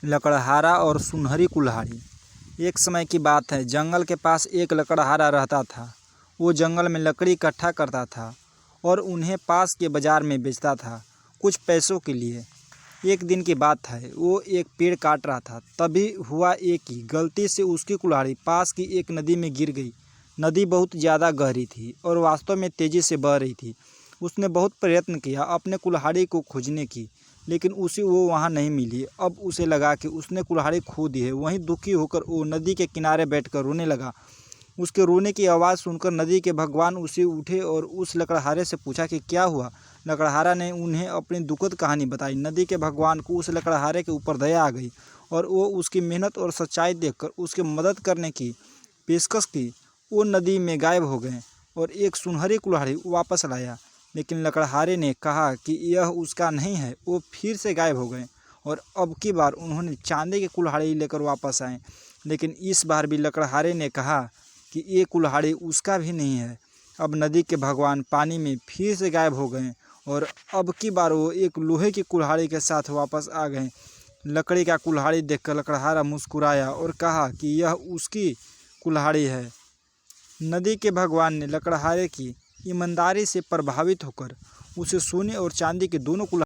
लकड़हारा और सुनहरी कुल्हाड़ी। एक समय की बात है, जंगल के पास एक लकड़हारा रहता था। वो जंगल में लकड़ी इकट्ठा करता था और उन्हें पास के बाजार में बेचता था, कुछ पैसों के लिए। एक दिन की बात है, वो एक पेड़ काट रहा था, तभी हुआ ये कि गलती से उसकी कुल्हाड़ी पास की एक नदी में गिर गई। नदी बहुत ज़्यादा गहरी थी और वास्तव में तेज़ी से बह रही थी। उसने बहुत प्रयत्न किया अपने कुल्हाड़ी को खोजने की, लेकिन उसे वो वहाँ नहीं मिली। अब उसे लगा कि उसने कुल्हाड़ी खो दी है। वहीं दुखी होकर वो नदी के किनारे बैठकर रोने लगा। उसके रोने की आवाज़ सुनकर नदी के भगवान उसे उठे और उस लकड़हारे से पूछा कि क्या हुआ। लकड़हारा ने उन्हें अपनी दुखद कहानी बताई। नदी के भगवान को उस लकड़हारे के ऊपर दया आ गई और वो उसकी मेहनत और सच्चाई देखकर उसकी मदद करने की पेशकश की। वो नदी में गायब हो गए और एक सुनहरी कुल्हाड़ी वापस लाया, लेकिन लकड़हारे ने कहा कि यह उसका नहीं है। वो फिर से गायब हो गए और अब की बार उन्होंने चांदी की कुल्हाड़ी लेकर वापस आए, लेकिन इस बार भी लकड़हारे ने कहा कि ये कुल्हाड़ी उसका भी नहीं है। अब नदी के भगवान पानी में फिर से गायब हो गए और अब की बार वो एक लोहे की कुल्हाड़ी के साथ वापस आ गए। लकड़ी का कुल्हाड़ी देखकर लकड़हारा मुस्कुराया और कहा कि यह उसकी कुल्हाड़ी है। नदी के भगवान ने लकड़हारे की ईमानदारी से प्रभावित होकर उसे सोने और चांदी के दोनों कुल्हाड़ी